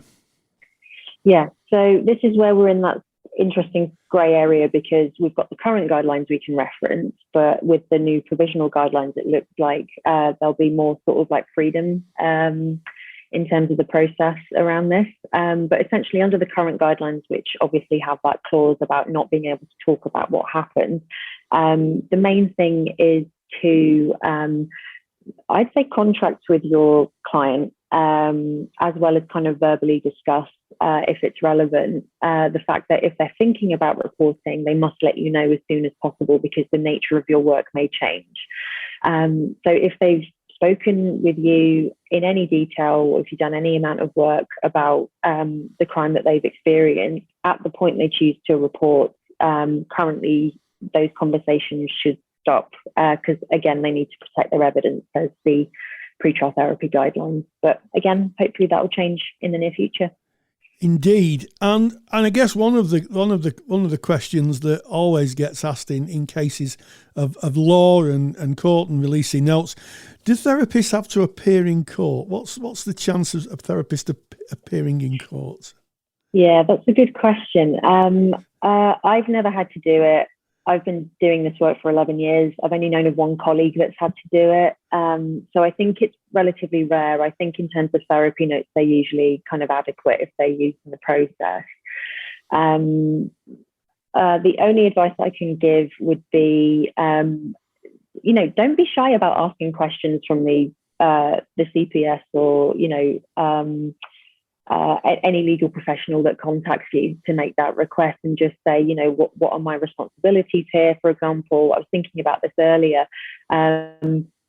Yeah, so this is where we're in that interesting grey area, because we've got the current guidelines we can reference, but with the new provisional guidelines, it looks like there'll be more sort of like freedom in terms of the process around this. But essentially, under the current guidelines, which obviously have that clause about not being able to talk about what happened, the main thing is to, I'd say, contract with your client, as well as kind of verbally discuss, if it's relevant, the fact that if they're thinking about reporting, they must let you know as soon as possible, because the nature of your work may change. So if they've spoken with you in any detail, or if you've done any amount of work about the crime that they've experienced, at the point they choose to report, currently those conversations should stop, because again, they need to protect their evidence as the pretrial therapy guidelines. But again, hopefully that will change in the near future. Indeed, and I guess one of the questions that always gets asked in cases of law and court and releasing notes: do therapists have to appear in court? What's the chances of therapists appearing in court? Yeah, that's a good question. I've never had to do it. I've been doing this work for 11 years. I've only known of one colleague that's had to do it. So I think it's relatively rare. I think in terms of therapy notes, they're usually kind of adequate if they're used in the process. The only advice I can give would be, don't be shy about asking questions from the CPS or, any legal professional that contacts you to make that request, and just say, what are my responsibilities here? For example, I was thinking about this earlier.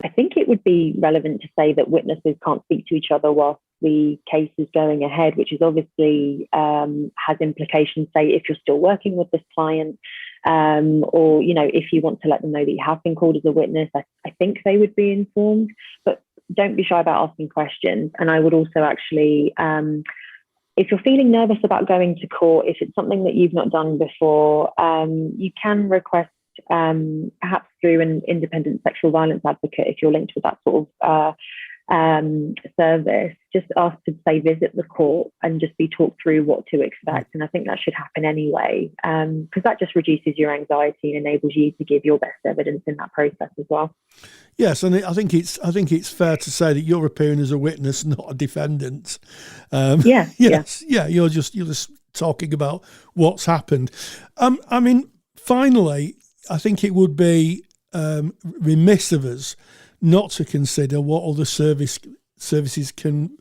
I think it would be relevant to say that witnesses can't speak to each other whilst the case is going ahead, which is obviously has implications, say, if you're still working with this client, or, if you want to let them know that you have been called as a witness, I think they would be informed. But don't be shy about asking questions. And I would also actually, if you're feeling nervous about going to court, if it's something that you've not done before, you can request perhaps through an independent sexual violence advocate, if you're linked with that sort of service, just ask to, say, visit the court and just be talked through what to expect. And I think that should happen anyway, because that just reduces your anxiety and enables you to give your best evidence in that process as well. Yes, and I think it's fair to say that you're appearing as a witness, not a defendant. Yeah. You're just talking about what's happened. Finally, I think it would be remiss of us not to consider what other services can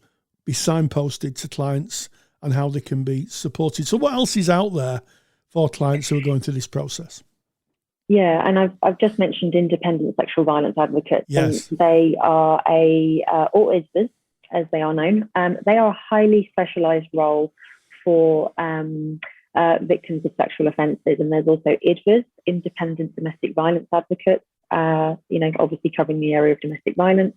be signposted to clients and how they can be supported. So what else is out there for clients who are going through this process? Yeah, and I've just mentioned independent sexual violence advocates. Yes. And they are or ISVAs, as they are known. They are a highly specialised role for victims of sexual offences. And there's also IDVAs, independent domestic violence advocates, obviously covering the area of domestic violence.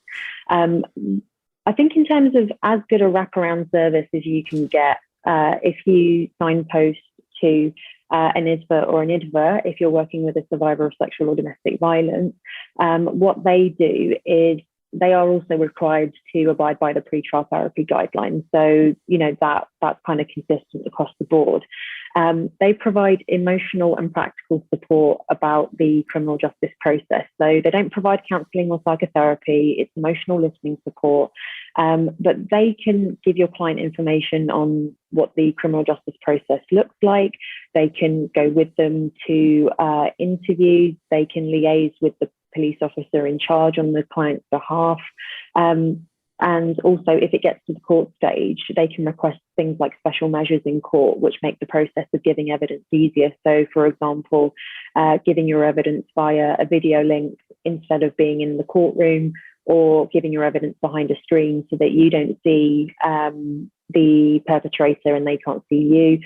I think in terms of as good a wraparound service as you can get, if you signpost to an ISVA or an IDVA, if you're working with a survivor of sexual or domestic violence, what they do is they are also required to abide by the pretrial therapy guidelines. So, that's kind of consistent across the board. They provide emotional and practical support about the criminal justice process. So they don't provide counselling or psychotherapy, it's emotional listening support. But they can give your client information on what the criminal justice process looks like. They can go with them to interviews. They can liaise with the police officer in charge on the client's behalf. And also, if it gets to the court stage, they can request things like special measures in court, which make the process of giving evidence easier. So, for example, giving your evidence via a video link instead of being in the courtroom, or giving your evidence behind a screen so that you don't see the perpetrator and they can't see you.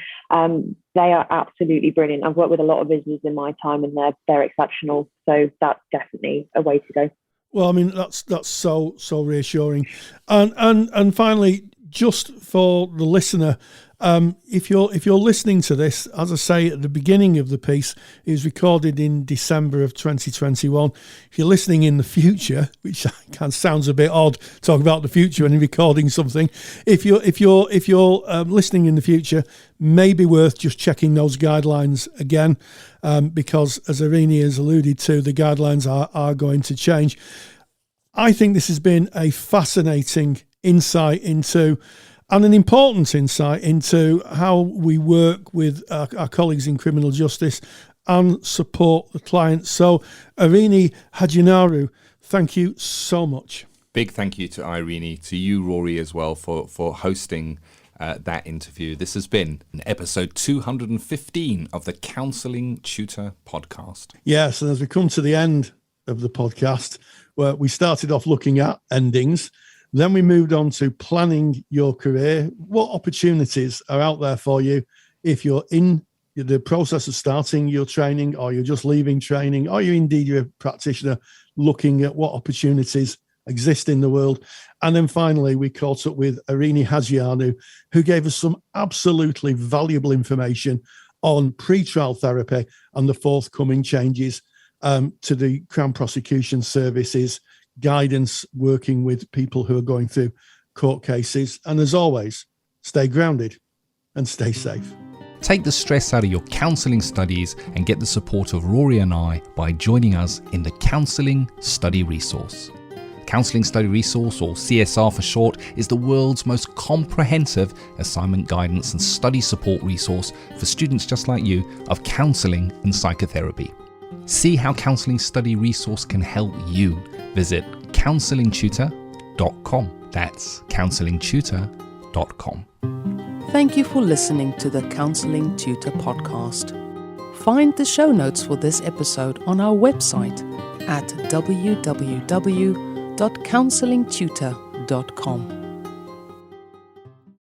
They are absolutely brilliant. I've worked with a lot of visitors in my time, and they're exceptional. So that's definitely a way to go. Well, that's so reassuring. And finally, just for the listener, if you're listening to this, as I say at the beginning of the piece, it was recorded in December of 2021. If you're listening in the future, which kind of sounds a bit odd talking about the future and recording something, if you're listening in the future, may be worth just checking those guidelines again, because as Erene has alluded to, the guidelines are going to change. I think this has been a fascinating insight into, and an important insight into, how we work with our colleagues in criminal justice and support the clients. So, Erene Hadjiioannou, thank you so much. Big thank you to Erene, to you, Rory, as well, for hosting that interview. This has been episode 215 of the Counselling Tutor Podcast. Yes, and as we come to the end of the podcast, where we started off looking at endings, then we moved on to planning your career. What opportunities are out there for you if you're in the process of starting your training, or you're just leaving training, or you're a practitioner looking at what opportunities exist in the world. And then finally, we caught up with Erene Hadjiioannou, who gave us some absolutely valuable information on pretrial therapy and the forthcoming changes to the Crown Prosecution Service's guidance working with people who are going through court cases. And as always, stay grounded and stay safe. Take the stress out of your counselling studies and get the support of Rory and I by joining us in the Counselling Study Resource. Counselling Study Resource, or CSR for short, is the world's most comprehensive assignment guidance and study support resource for students just like you of counselling and psychotherapy. See how Counselling Study Resource can help you. Visit counsellingtutor.com. That's counsellingtutor.com. Thank you for listening to the Counselling Tutor Podcast. Find the show notes for this episode on our website, at www.counsellingtutor.com.